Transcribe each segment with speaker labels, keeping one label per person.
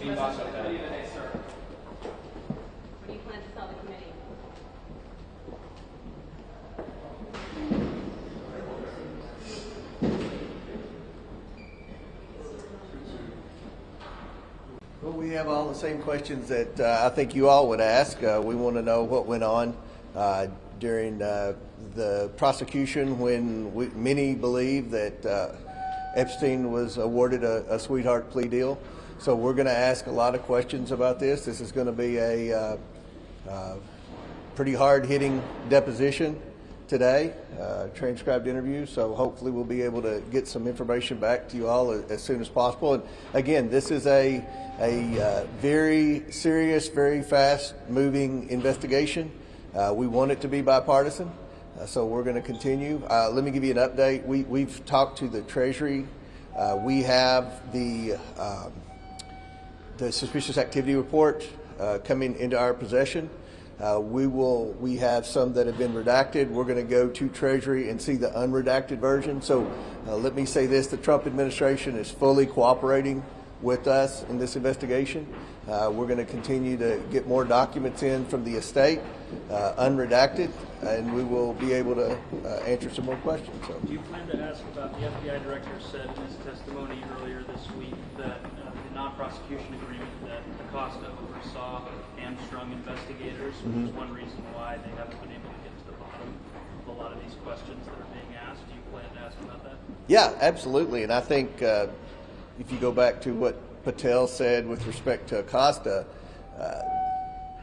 Speaker 1: do you plan to tell the committee?
Speaker 2: Well, we have all the same questions that I think you all would ask. We want to know what went on during the prosecution when many believe that Epstein was awarded a sweetheart plea deal. So we're going to ask a lot of questions about this. This is going to be a pretty hard-hitting deposition today, transcribed interview. So hopefully we'll be able to get some information back to you all as soon as possible. And again, this is a very serious, very fast-moving investigation. We want it to be bipartisan, so we're going to continue. Let me give you an update. We've talked to the Treasury. We have the suspicious activity report coming into our possession. We have some that have been redacted. We're going to go to Treasury and see the unredacted version. So let me say this: the Trump administration is fully cooperating with us in this investigation. We're going to continue to get more documents in from the estate, unredacted, and we will be able to answer some more questions. So.
Speaker 3: Do you plan to ask about the FBI director said in his testimony earlier this week that the non-prosecution agreement that Acosta oversaw hamstrung investigators, which is one reason why they haven't been able to get to the bottom of a lot of these questions that are being asked? Do you plan to ask about that?
Speaker 2: Yeah, absolutely. And I think if you go back to what Patel said with respect to Acosta,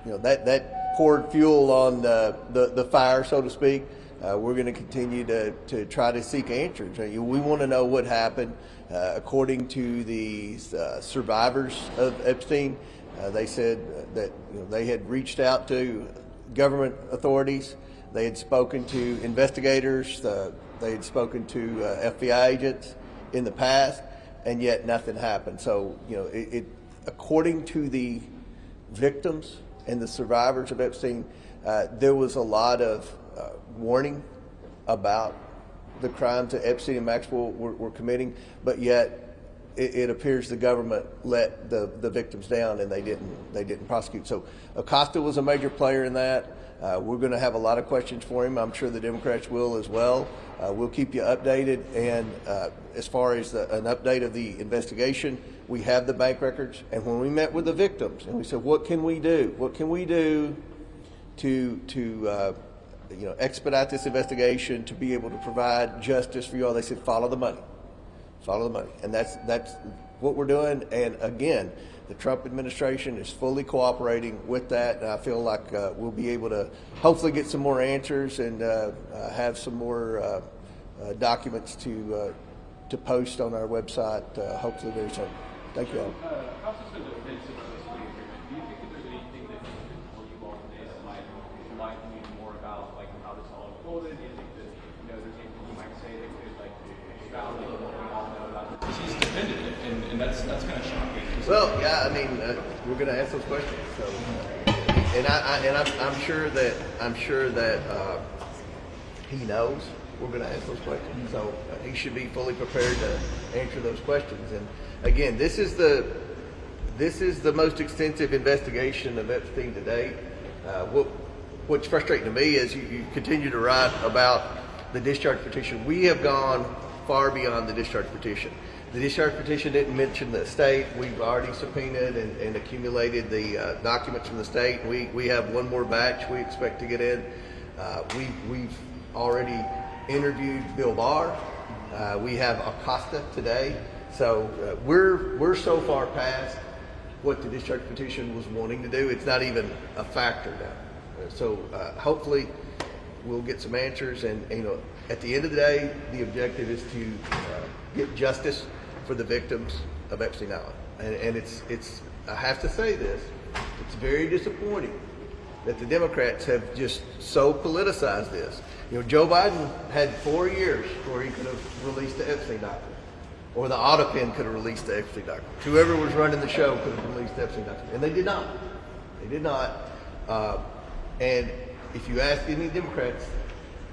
Speaker 2: that poured fuel on the fire, so to speak. We're going to continue to try to seek answers. We want to know what happened. According to the survivors of Epstein, they said that they had reached out to government authorities. They had spoken to investigators. They had spoken to FBI agents in the past, and yet nothing happened. So, according to the victims and the survivors of Epstein, there was a lot of warning about the crimes that Epstein and Maxwell were committing, but yet it appears the government let the victims down and they didn't prosecute. So Acosta was a major player in that. We're going to have a lot of questions for him. I'm sure the Democrats will as well. We'll keep you updated. And as far as an update of the investigation, we have the bank records. And when we met with the victims and we said, what can we do? What can we do to expedite this investigation, to be able to provide justice for you all? They said, follow the money. Follow the money. And that's what we're doing. And again, the Trump administration is fully cooperating with that, and I feel like we'll be able to hopefully get some more answers and have some more documents to post on our website hopefully very soon. Thank you all.
Speaker 4: House is going to advance this plea agreement. Do you think that there's anything that you can tell you all today that might enlighten you more about how this all unfolded? Do you think that there's anything you might say that could validate what we all know about this? He's defended it, and that's kind of shocking.
Speaker 2: Well, yeah, we're going to ask those questions. So, I'm sure that he knows we're going to ask those questions. So he should be fully prepared to answer those questions. And again, this is the most extensive investigation of Epstein to date. What's frustrating to me is you continue to write about the discharge petition. We have gone far beyond the discharge petition. The discharge petition didn't mention the state. We've already subpoenaed and accumulated the documents from the state. We have one more batch we expect to get in. We've already interviewed Bill Barr. We have Acosta today. So we're so far past what the discharge petition was wanting to do. It's not even a factor now. So hopefully we'll get some answers. And at the end of the day, the objective is to get justice for the victims of Epstein Island. And it's I have to say this, it's very disappointing that the Democrats have just so politicized this. Joe Biden had 4 years where he could have released the Epstein document, or the Autopin could have released the Epstein document. Whoever was running the show could have released the Epstein document, and they did not. They did not. And if you ask any Democrats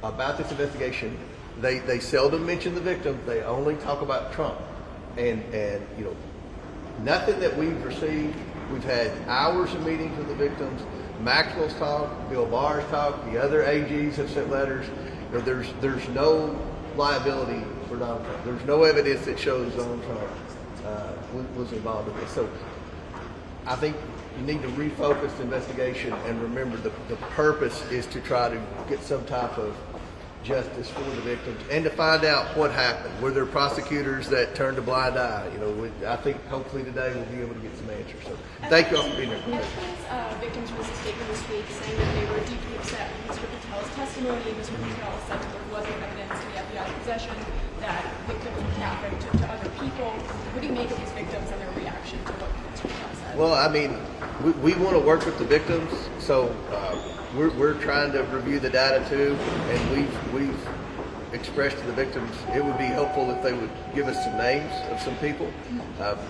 Speaker 2: about this investigation, they seldom mention the victim. They only talk about Trump. And Nothing that we've received. We've had hours of meetings with the victims. Maxwell's talked, Bill Barr's talked, the other AGs have sent letters. You know, there's no liability for Donald Trump. There's no evidence that shows Donald Trump was involved in this. So I think you need to refocus the investigation and remember the purpose is to try to get some type of justice for the victims and to find out what happened. Were there prosecutors that turned a blind eye? You know, I think hopefully today we'll be able to get some answers. So thank you all for being here.
Speaker 5: Epstein's victims released a statement this week saying that they were deeply upset with Mr. Patel's testimony. Mr. Patel said that there wasn't evidence in the FBI possession that victims were trafficked to other people. What do you make of these victims and their reaction to what Mr. Patel said?
Speaker 2: Well, I mean, we want to work with the victims, so we're trying to review the data too, and we've expressed to the victims it would be helpful if they would give us some names of some people.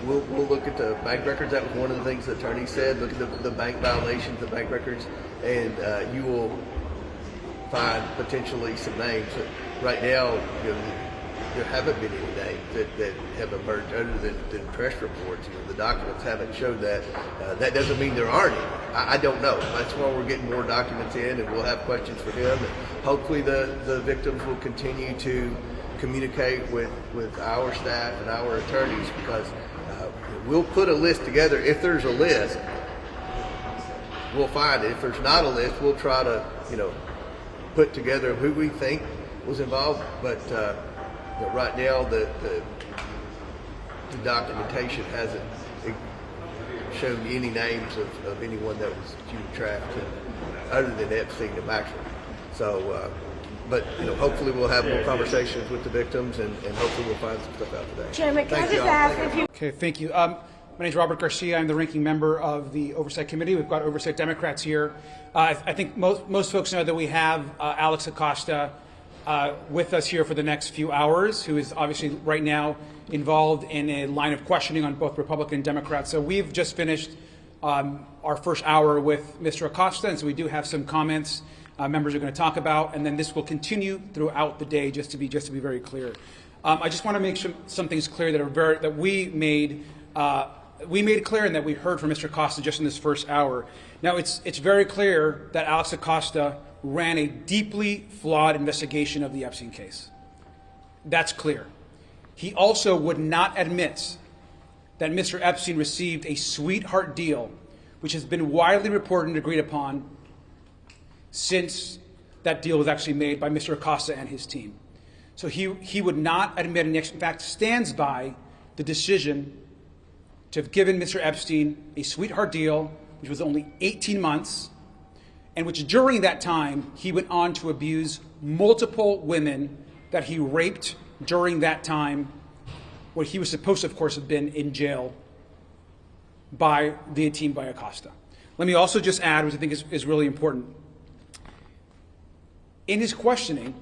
Speaker 2: We'll look at the bank records. That was one of the things the attorney said. Look at the bank violations, the bank records, and you will find potentially some names. Right now, you know, there haven't been any names that have emerged other than press reports. You know, the documents haven't showed that. That doesn't mean there aren't any. I don't know. That's why we're getting more documents in, and we'll have questions for him. And hopefully the victims will continue to communicate with our staff and our attorneys, because we'll put a list together. If there's a list, we'll find it. If there's not a list, we'll try to, you know, put together who we think was involved. But right now, the documentation hasn't shown any names of anyone that was trapped other than Epstein and Maxwell. So, but you know, hopefully we'll have more conversations with the victims, and hopefully we'll find some stuff out today.
Speaker 6: Chairman, can I
Speaker 2: Thank
Speaker 6: just
Speaker 2: you all.
Speaker 6: ask if you...
Speaker 7: Okay, thank you. My name is Robert Garcia. I'm the ranking member of the Oversight Committee. We've got Oversight Democrats here. I think most folks know that we have Alex Acosta with us here for the next few hours, who is obviously right now involved in a line of questioning on both Republican and Democrats. So we've just finished our first hour with Mr. Acosta, and so we do have some comments members are going to talk about, and then this will continue throughout the day, just to be very clear. I just want to make some things clear that we made clear and that we heard from Mr. Acosta just in this first hour. Now, it's very clear that Alex Acosta ran a deeply flawed investigation of the Epstein case. That's clear. He also would not admit that Mr. Epstein received a sweetheart deal, which has been widely reported and agreed upon since that deal was actually made by Mr. Acosta and his team. So he would not admit, and in fact stands by the decision to have given Mr. Epstein a sweetheart deal, which was only 18 months, and which during that time he went on to abuse multiple women that he raped during that time, where he was supposed to, of course, have been in jail by the team by Acosta. Let me also just add, which I think is really important. In his questioning,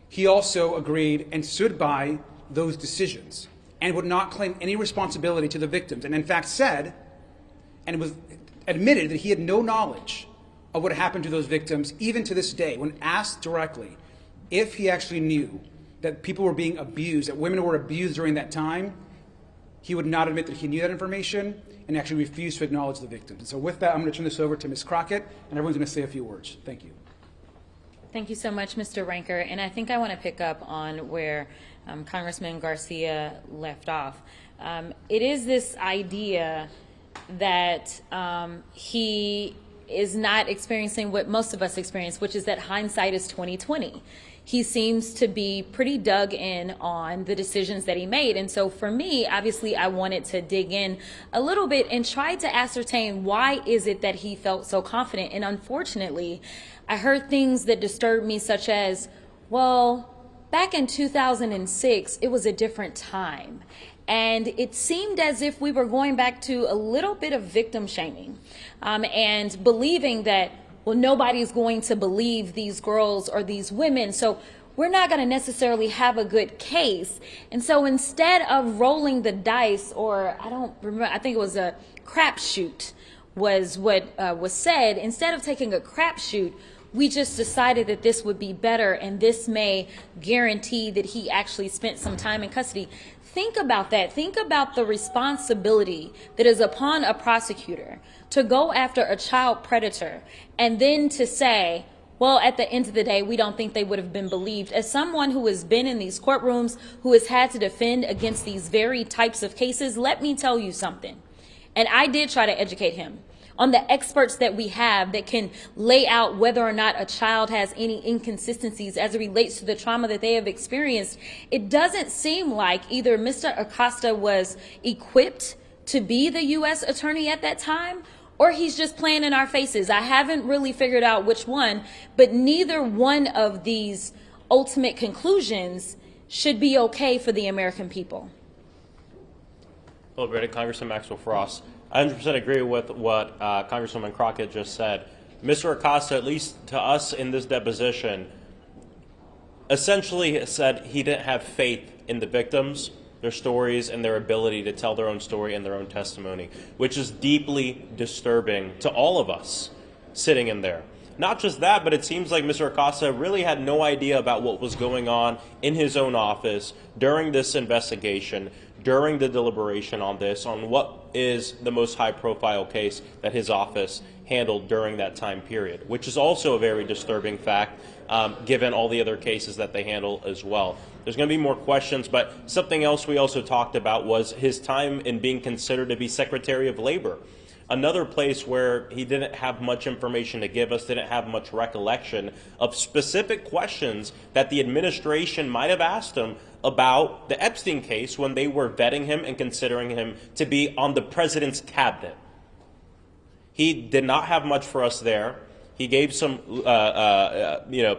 Speaker 7: he also agreed and stood by those decisions and would not claim any responsibility to the victims, and in fact said, and was admitted, that he had no knowledge of what happened to those victims, even to this day. When asked directly if he actually knew that people were being abused, that women were abused during that time, he would not admit that he knew that information and actually refused to acknowledge the victims. And so with that, I'm going to turn this over to Ms. Crockett, and everyone's going to say a few words. Thank you.
Speaker 8: Thank you so much, Mr. Ranker. And I think I want to pick up on where Congressman Garcia left off. It is this idea that he is not experiencing what most of us experience, which is that hindsight is 20/20. He seems to be pretty dug in on the decisions that he made. And so for me, obviously, I wanted to dig in a little bit and try to ascertain why is it that he felt so confident. And unfortunately, I heard things that disturbed me, such as, well, back in 2006, it was a different time. And it seemed as if we were going back to a little bit of victim shaming and believing that, well, nobody's going to believe these girls or these women, so we're not going to necessarily have a good case. And so instead of rolling the dice, or I don't remember, I think it was a crapshoot was what was said, instead of taking a crapshoot, we just decided that this would be better and this may guarantee that he actually spent some time in custody. Think about that. Think about the responsibility that is upon a prosecutor to go after a child predator and then to say, well, at the end of the day, we don't think they would have been believed. As someone who has been in these courtrooms, who has had to defend against these very types of cases, let me tell you something. And I did try to educate him on the experts that we have that can lay out whether or not a child has any inconsistencies as it relates to the trauma that they have experienced. It doesn't seem like either Mr. Acosta was equipped to be the U.S. attorney at that time, or he's just playing in our faces. I haven't really figured out which one, but neither one of these ultimate conclusions should be okay for the American people.
Speaker 6: Hello, Brady. Congressman Maxwell Frost. I 100% agree with what Congresswoman Crockett just said. Mr. Acosta, at least to us in this deposition, essentially said he didn't have faith in the victims, their stories, and their ability to tell their own story and their own testimony, which is deeply disturbing to all of us sitting in there. Not just that, but it seems like Mr. Acosta really had no idea about what was going on in his own office during this investigation, during the deliberation on this, on what is the most high-profile case that his office handled during that time period, which is also a very disturbing fact, given all the other cases that they handle as well. There's going to be more questions, but something else we also talked about was his time in being considered to be Secretary of Labor. Another place where he didn't have much information to give us, didn't have much recollection of specific questions that the administration might have asked him about the Epstein case when they were vetting him and considering him to be on the president's cabinet. He did not have much for us there. He gave some,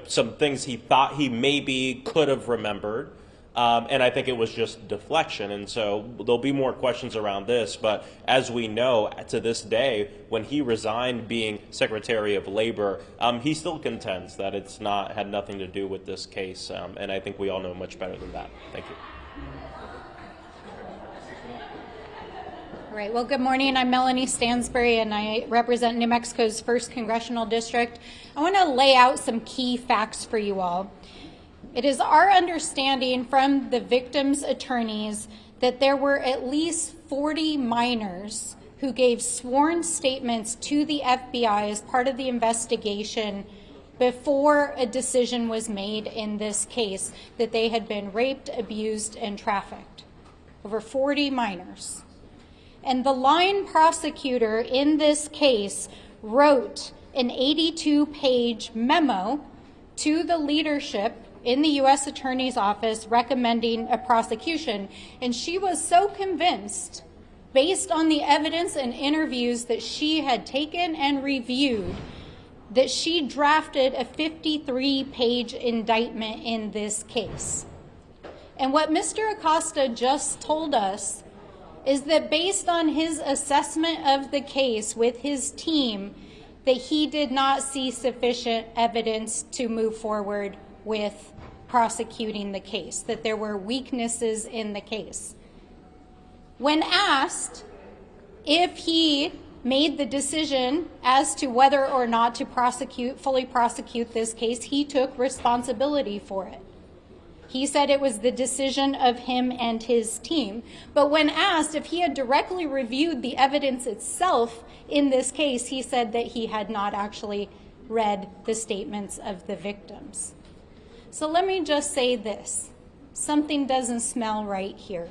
Speaker 6: some things he thought he maybe could have remembered. And I think it was just deflection. And so there'll be more questions around this. But as we know, to this day, when he resigned being Secretary of Labor, he still contends that it's not had nothing to do with this case. And I think we all know much better than that. Thank you.
Speaker 9: All right. Well, good morning. I'm Melanie Stansbury, and I represent New Mexico's 1st Congressional District. I want to lay out some key facts for you all. It is our understanding from the victims' attorneys that there were at least 40 minors who gave sworn statements to the FBI as part of the investigation before a decision was made in this case that they had been raped, abused, and trafficked. Over 40 minors. And the line prosecutor in this case wrote an 82-page memo to the leadership in the U.S. Attorney's Office recommending a prosecution. And she was so convinced, based on the evidence and interviews that she had taken and reviewed, that she drafted a 53-page indictment in this case. And what Mr. Acosta just told us is that based on his assessment of the case with his team, that he did not see sufficient evidence to move forward with prosecuting the case, that there were weaknesses in the case. When asked if he made the decision as to whether or not to fully prosecute this case, he took responsibility for it. He said it was the decision of him and his team. But when asked if he had directly reviewed the evidence itself in this case, he said that he had not actually read the statements of the victims. So let me just say this. Something doesn't smell right here.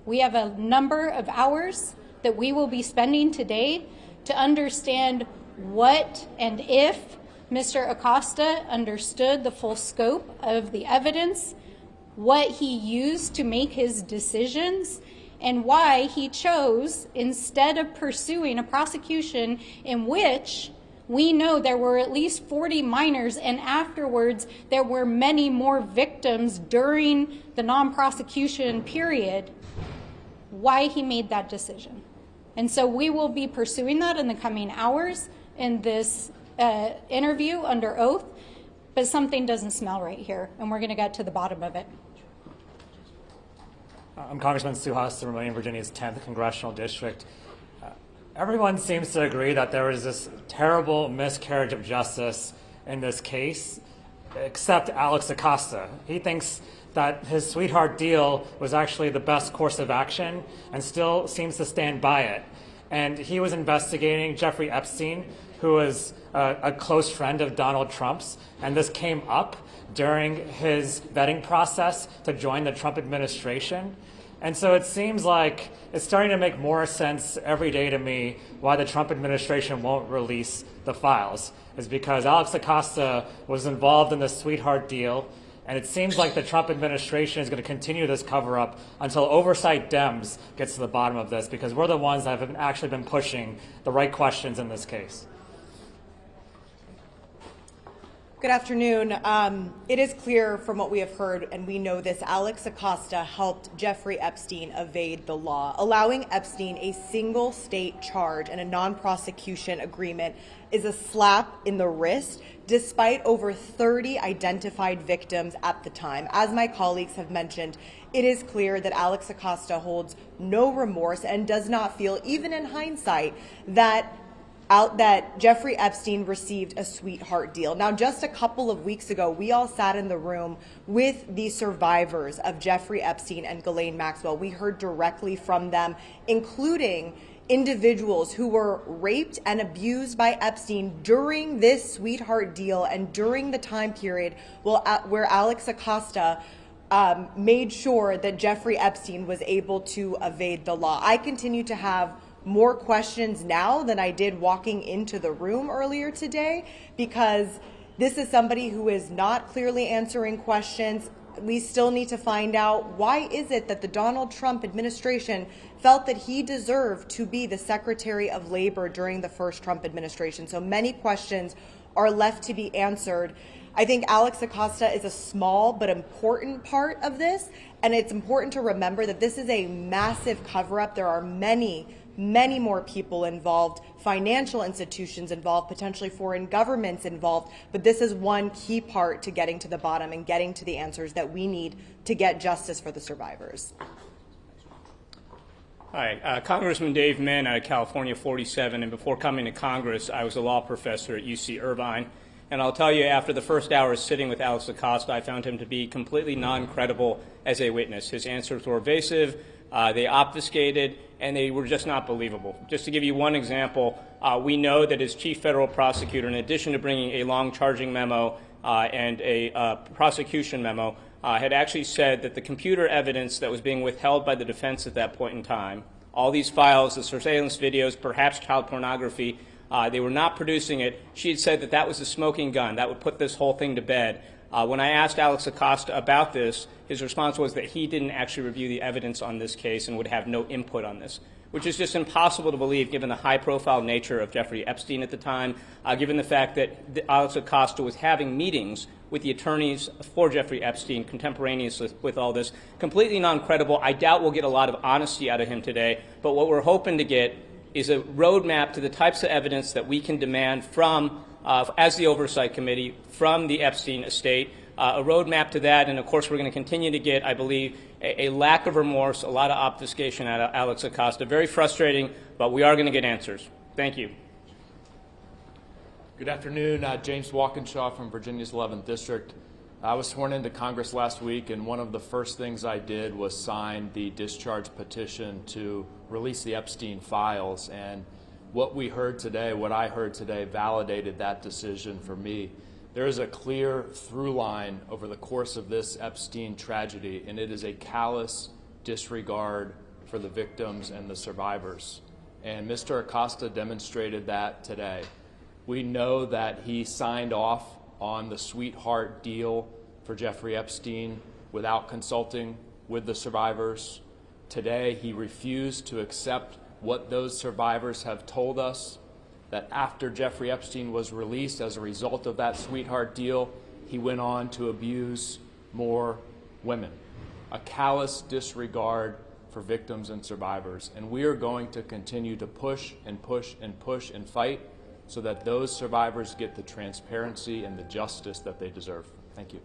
Speaker 9: We have a number of hours that we will be spending today to understand what and if Mr. Acosta understood the full scope of the evidence, what he used to make his decisions, and why he chose, instead of pursuing a prosecution in which we know there were at least 40 minors, and afterwards there were many more victims during the non-prosecution period, why he made that decision. And so we will be pursuing that in the coming hours in this interview under oath, but something doesn't smell right here, and we're going to get to the bottom of it.
Speaker 10: I'm Congressman Sue Huston from Wayne, Virginia's 10th Congressional District. Everyone seems to agree that there was this terrible miscarriage of justice in this case, except Alex Acosta. He thinks that his sweetheart deal was actually the best course of action and still seems to stand by it. And he was investigating Jeffrey Epstein, who was a close friend of Donald Trump's, and this came up during his vetting process to join the Trump administration. And so it seems like it's starting to make more sense every day to me why the Trump administration won't release the files. Is because Alex Acosta was involved in the sweetheart deal, and it seems like the Trump administration is going to continue this cover-up until Oversight Dems gets to the bottom of this, because we're the ones that have actually been pushing the right questions in this case.
Speaker 11: Good afternoon. It is clear from what we have heard, and we know this, Alex Acosta helped Jeffrey Epstein evade the law. Allowing Epstein a single state charge and a non-prosecution agreement is a slap in the wrist, despite over 30 identified victims at the time. As my colleagues have mentioned, it is clear that Alex Acosta holds no remorse and does not feel, even in hindsight, that Jeffrey Epstein received a sweetheart deal. Now, just a couple of weeks ago, we all sat in the room with the survivors of Jeffrey Epstein and Ghislaine Maxwell. We heard directly from them, including individuals who were raped and abused by Epstein during this sweetheart deal and during the time period where Alex Acosta made sure that Jeffrey Epstein was able to evade the law. I continue to have more questions now than I did walking into the room earlier today, because this is somebody who is not clearly answering questions. We still need to find out, why is it that the Donald Trump administration felt that he deserved to be the Secretary of Labor during the first Trump administration? So many questions are left to be answered. I think Alex Acosta is a small but important part of this, and it's important to remember that this is a massive cover-up. There are many more people involved, financial institutions involved, potentially foreign governments involved, but this is one key part to getting to the bottom and getting to the answers that we need to get justice for the survivors.
Speaker 12: Hi, Congressman Dave Min out of California 47, and before coming to Congress, I was a law professor at UC Irvine. And I'll tell you, after the first hour sitting with Alex Acosta, I found him to be completely non-credible as a witness. His answers were evasive, they obfuscated, and they were just not believable. Just to give you one example, we know that his chief federal prosecutor, in addition to bringing a long charging memo and a prosecution memo, had actually said that the computer evidence that was being withheld by the defense at that point in time, all these files, the surveillance videos, perhaps child pornography, they were not producing it. She had said that that was a smoking gun. That would put this whole thing to bed. When I asked Alex Acosta about this, his response was that he didn't actually review the evidence on this case and would have no input on this, which is just impossible to believe given the high-profile nature of Jeffrey Epstein at the time, given the fact that Alex Acosta was having meetings with the attorneys for Jeffrey Epstein contemporaneously with all this. Completely non-credible. I doubt we'll get a lot of honesty out of him today, but what we're hoping to get is a roadmap to the types of evidence that we can demand from, as the Oversight Committee, from the Epstein estate, a roadmap to that, and of course we're going to continue to get, I believe, a lack of remorse, a lot of obfuscation out of Alex Acosta. Very frustrating, but we are going to get answers. Thank you.
Speaker 13: Good afternoon. James Walkinshaw from Virginia's 11th District. I was sworn into Congress last week, and one of the first things I did was sign the discharge petition to release the Epstein files. And what we heard today, what I heard today, validated that decision for me. There is a clear through line over the course of this Epstein tragedy, and it is a callous disregard for the victims and the survivors. And Mr. Acosta demonstrated that today. We know that he signed off on the sweetheart deal for Jeffrey Epstein without consulting with the survivors. Today, he refused to accept what those survivors have told us, that after Jeffrey Epstein was released as a result of that sweetheart deal, he went on to abuse more women. A callous disregard for victims and survivors. And we are going to continue to push and push and push and fight so that those survivors get the transparency and the justice that they deserve. Thank you.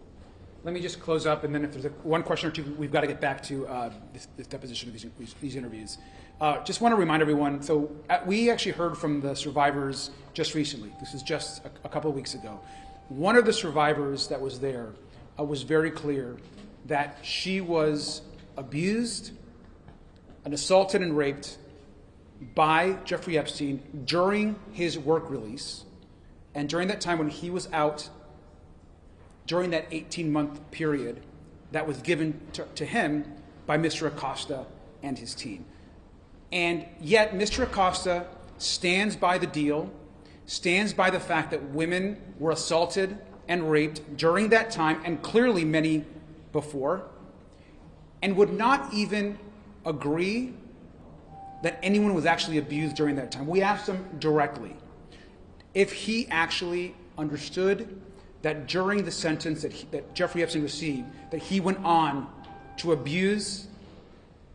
Speaker 7: Let me just close up, and then if there's one question or two, we've got to get back to this deposition of these interviews. Just want to remind everyone, so we actually heard from the survivors just recently. This is just a couple of weeks ago. One of the survivors that was there was very clear that she was abused and assaulted and raped by Jeffrey Epstein during his work release, and during that time when he was out, during that 18-month period that was given to him by Mr. Acosta and his team. And yet Mr. Acosta stands by the deal, stands by the fact that women were assaulted and raped during that time, and clearly many before, and would not even agree that anyone was actually abused during that time. We asked him directly if he actually understood that during the sentence that Jeffrey Epstein received, that he went on to abuse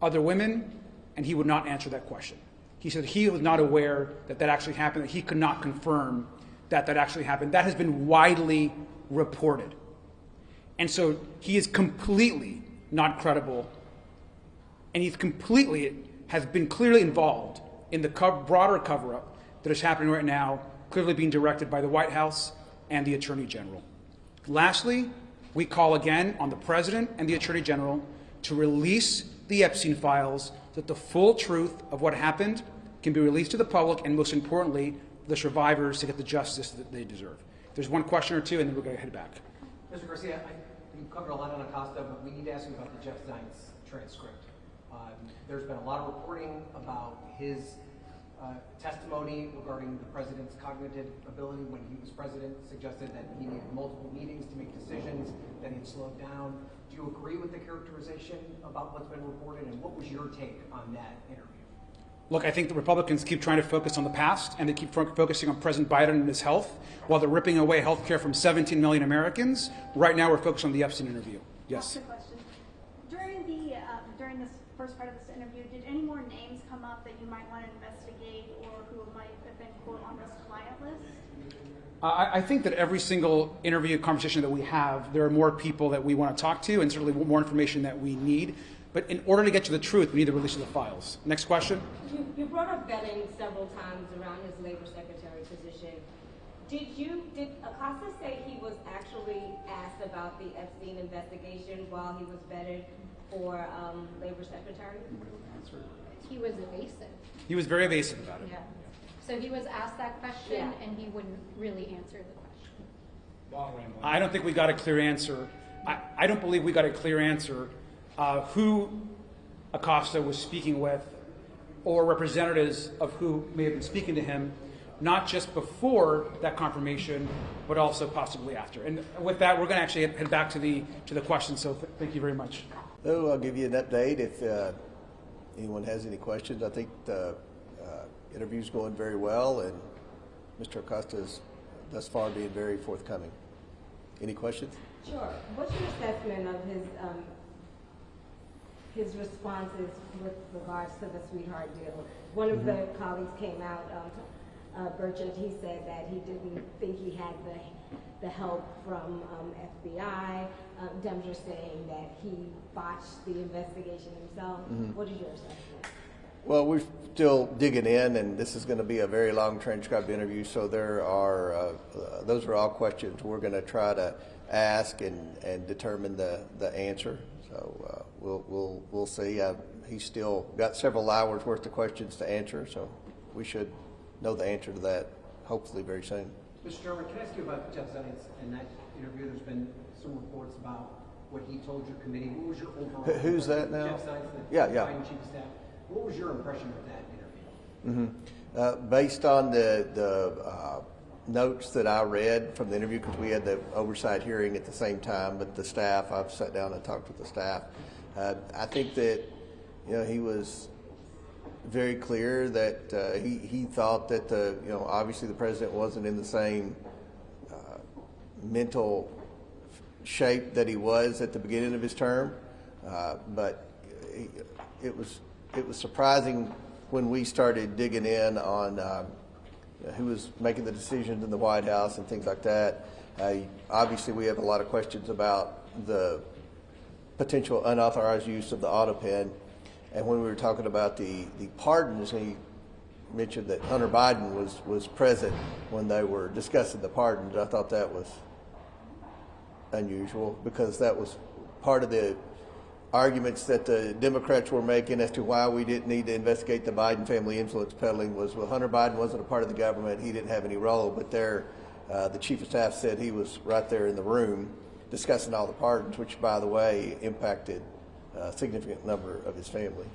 Speaker 7: other women, and he would not answer that question. He said he was not aware that that actually happened, that he could not confirm that that actually happened. That has been widely reported. And so he is completely not credible, and he's has been clearly involved in the broader cover-up that is happening right now, clearly being directed by the White House and the Attorney General. Lastly, we call again on the President and the Attorney General to release the Epstein files so that the full truth of what happened can be released to the public, and most importantly, the survivors to get the justice that they deserve. There's one question or two, and then we're going to head back.
Speaker 14: Mr. Garcia, you covered a lot on Acosta, but we need to ask you about the Jeff Zients transcript. There's been a lot of reporting about his testimony regarding the president's cognitive ability when he was president, suggested that he needed multiple meetings to make decisions, that he'd slowed down. Do you agree with the characterization about what's been reported, and what was your take on that interview?
Speaker 7: Look, I think the Republicans keep trying to focus on the past, and they keep focusing on President Biden and his health, while they're ripping away health care from 17 million Americans. Right now, we're focused on the Epstein interview. Yes?
Speaker 15: That's the question. During this first part of this interview, did any more names come up that you might want to investigate, or who might have been, quote, on this client list?
Speaker 7: I think that every single interview conversation that we have, there are more people that we want to talk to, and certainly more information that we need. But in order to get to the truth, we need the release of the files. Next question.
Speaker 1: You brought up vetting several times around his labor secretary position. Did Acosta say he was actually asked about the Epstein investigation while he was vetted for labor secretary?
Speaker 9: He was evasive.
Speaker 7: He was very evasive about it.
Speaker 9: Yeah. So he was asked that question, and he wouldn't really answer the question.
Speaker 7: I don't think we got a clear answer. I don't believe we got a clear answer who Acosta was speaking with, or representatives of who may have been speaking to him, not just before that confirmation, but also possibly after. And with that, we're going to actually head back to the question. So thank you very much.
Speaker 2: So I'll give you an update if anyone has any questions. I think the interview's going very well, and Mr. Acosta is thus far being very forthcoming. Any questions?
Speaker 1: Sure. What's your assessment of his responses with regards to the sweetheart deal? One of the colleagues came out, Burchett, he said that he didn't think he had the help from FBI. Demers saying that he botched the investigation himself. What is your assessment?
Speaker 2: Well, we're still digging in, and this is going to be a very long transcribed interview, so there are those are all questions we're going to try to ask and determine the answer. So we'll see. He's still got several hours worth of questions to answer, so we should know the answer to that hopefully very soon.
Speaker 14: Mr. Chairman, can I ask you about Jeff Zients and that interview? There's been some reports about what he told your committee. What was your overall
Speaker 2: Who's that now?
Speaker 14: Jeff Zients, the Biden chief of staff. What was your impression of that interview?
Speaker 2: Based on the notes that I read from the interview, because we had the oversight hearing at the same time, but the staff, I've sat down and talked with the staff. I think that he was very clear that he thought that obviously the president wasn't in the same mental shape that he was at the beginning of his term, but it was surprising when we started digging in on who was making the decisions in the White House and things like that. Obviously, we have a lot of questions about the potential unauthorized use of the auto pen. And when we were talking about the pardons, he mentioned that Hunter Biden was present when they were discussing the pardons. I thought that was unusual, because that was part of the arguments that the Democrats were making as to why we didn't need to investigate the Biden family influence peddling was, well, Hunter Biden wasn't a part of the government. He didn't have any role. But there, the chief of staff said he was right there in the room discussing all the pardons, which, by the way, impacted a significant number of his family.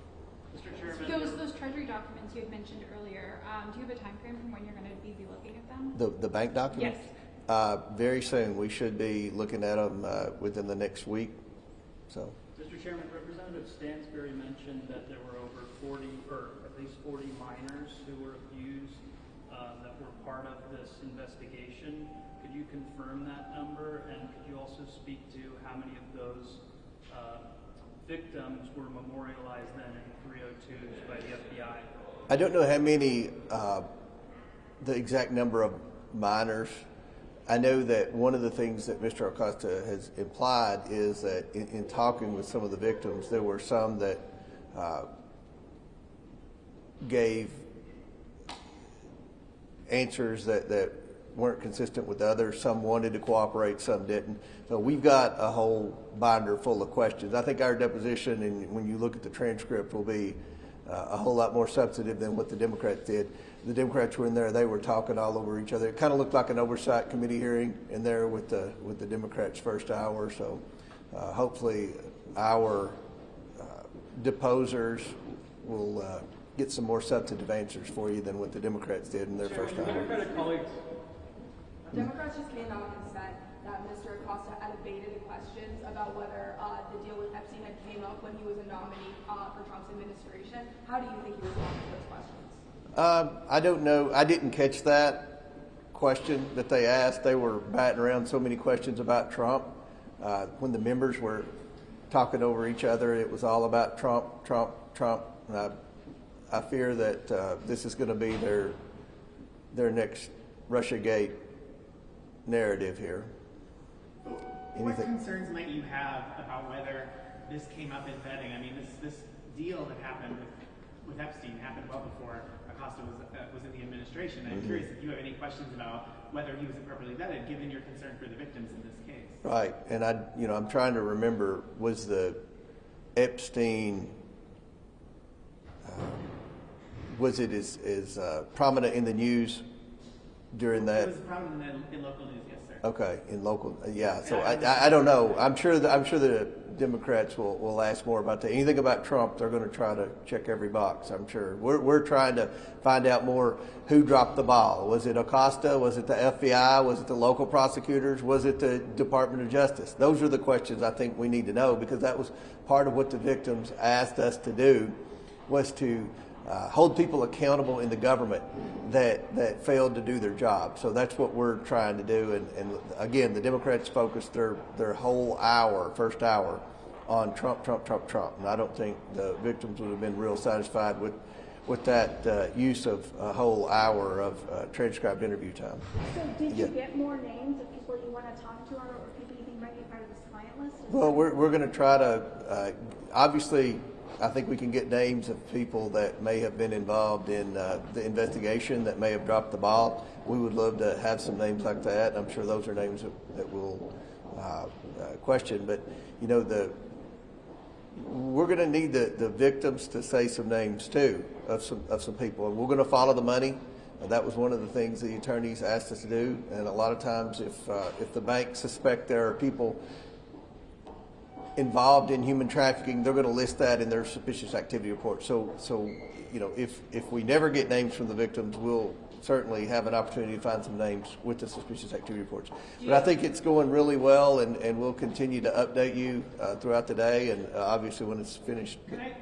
Speaker 3: Mr. Chairman.
Speaker 5: Those Treasury documents you had mentioned earlier, do you have a time frame from when you're going to be looking at them?
Speaker 2: The bank documents?
Speaker 5: Yes.
Speaker 2: Very soon. We should be looking at them within the next week. So.
Speaker 3: Mr. Chairman, Representative Stansberry mentioned that there were over 40, or at least 40 minors who were abused that were part of this investigation. Could you confirm that number, and could you also speak to how many of those victims were memorialized then in 302s by the FBI?
Speaker 2: I don't know how many, the exact number of minors. I know that one of the things that Mr. Acosta has implied is that in talking with some of the victims, there were some that gave answers that weren't consistent with others. Some wanted to cooperate, some didn't. So we've got a whole binder full of questions. I think our deposition, and when you look at the transcript, will be a whole lot more substantive than what the Democrats did. The Democrats were in there; they were talking all over each other. It kind of looked like an Oversight Committee hearing in there with the Democrats' first hour. So hopefully, our deposers will get some more substantive answers for you than what the Democrats did in their first hour.
Speaker 5: Democrats just came out and said that Mr. Acosta had evaded questions about whether the deal with Epstein had came up when he was a nominee for Trump's administration. How do you think he responded to those questions?
Speaker 2: I don't know. I didn't catch that question that they asked. They were batting around so many questions about Trump. When the members were talking over each other, it was all about Trump, Trump, Trump. And I fear that this is going to be their next Russiagate narrative here.
Speaker 16: What concerns might you have about whether this came up in vetting? I mean, this deal that happened with Epstein happened well before Acosta was in the administration. I'm curious if you have any questions about whether he was appropriately vetted, given your concern for the victims in this case.
Speaker 2: Right, and I'm trying to remember, was the Epstein, was it as prominent in the news during that?
Speaker 16: It was prominent in local news, yes, sir.
Speaker 2: Okay, in local, yeah. So I don't know. I'm sure the Democrats will ask more about that. Anything about Trump, they're going to try to check every box, I'm sure. We're trying to find out more who dropped the ball. Was it Acosta? Was it the FBI? Was it the local prosecutors? Was it the Department of Justice? Those are the questions I think we need to know, because that was part of what the victims asked us to do, was to hold people accountable in the government that failed to do their job. So that's what we're trying to do. And again, the Democrats focused their whole first hour on Trump, Trump, Trump, Trump. And I don't think the victims would have been real satisfied with that use of a whole hour of transcribed interview time.
Speaker 15: So did you get more names of people you want to talk to, or people you think might be part of this client list?
Speaker 2: Well, we're going to try to, obviously, I think we can get names of people that may have been involved in the investigation that may have dropped the ball. We would love to have some names like that. I'm sure those are names that we'll question. But, we're going to need the victims to say some names, too, of some people. And we're going to follow the money. That was one of the things the attorneys asked us to do. And a lot of times if the banks suspect there are people involved in human trafficking, they're going to list that in their suspicious activity report. So if we never get names from the victims, we'll certainly have an opportunity to find some names with the suspicious activity reports. But I think it's going really well, and we'll continue to update you throughout the day, and obviously when it's finished.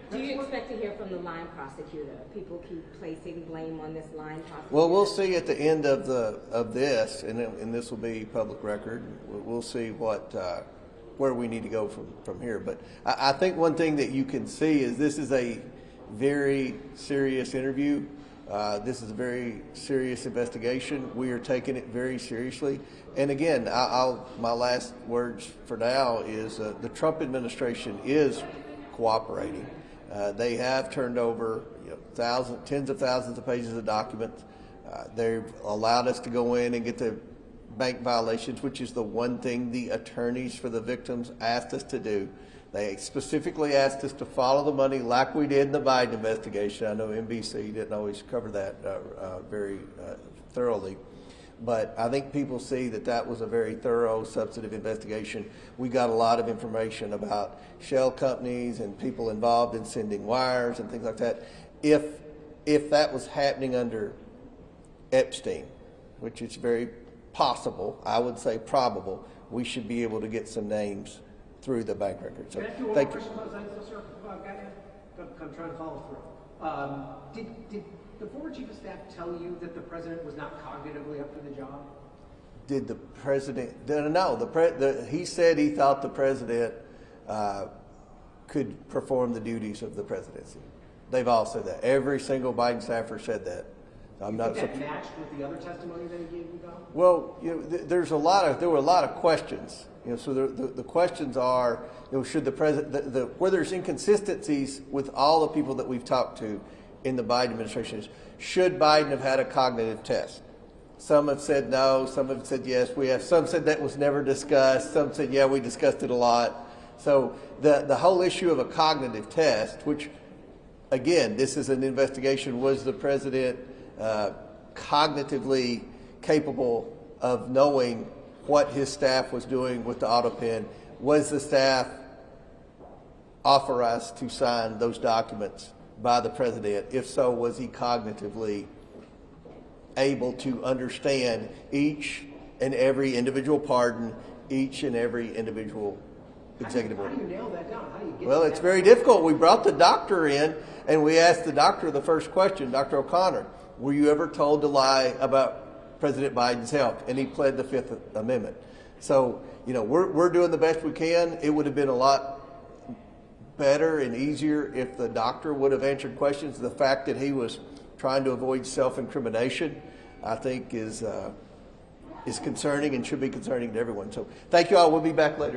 Speaker 1: Do you expect to hear from the line prosecutor? People keep placing blame on this line prosecutor.
Speaker 2: Well, we'll see at the end of this, and this will be public record. We'll see where we need to go from here. But I think one thing that you can see is this is a very serious interview. This is a very serious investigation. We are taking it very seriously. And again, my last words for now is the Trump administration is cooperating. They have turned over tens of thousands of pages of documents. They've allowed us to go in and get the bank violations, which is the one thing the attorneys for the victims asked us to do. They specifically asked us to follow the money like we did in the Biden investigation. I know NBC didn't always cover that very thoroughly, but I think people see that that was a very thorough, substantive investigation. We got a lot of information about shell companies and people involved in sending wires and things like that. If that was happening under Epstein, which is very possible, I would say probable, we should be able to get some names through the bank records. So, thank you.
Speaker 14: I'm trying to follow through. Did the former chief of staff tell you that the president was not cognitively up for the job?
Speaker 2: Did the president? No. He said he thought the president could perform the duties of the presidency. They've all said that. Every single Biden staffer said that. I'm not.
Speaker 14: That matched with the other testimony that he gave you, though?
Speaker 2: Well, there were a lot of questions. So the questions are, should the president, where there's inconsistencies with all the people that we've talked to in the Biden administration, is should Biden have had a cognitive test? Some have said no, some have said yes. Some said that was never discussed. Some said, yeah, we discussed it a lot. So the whole issue of a cognitive test, which, again, this is an investigation, was the president cognitively capable of knowing what his staff was doing with the auto pen? Was the staff authorized to sign those documents by the president? If so, was he cognitively able to understand each and every individual pardon, each and every individual executive order?
Speaker 14: How do you nail that down? How do you get
Speaker 2: Well, it's very difficult. We brought the doctor in, and we asked the doctor the first question, Dr. O'Connor, were you ever told to lie about President Biden's health? And he pled the Fifth Amendment. So, we're doing the best we can. It would have been a lot better and easier if the doctor would have answered questions. The fact that he was trying to avoid self-incrimination, I think, is concerning and should be concerning to everyone. So, thank you all. We'll be back later.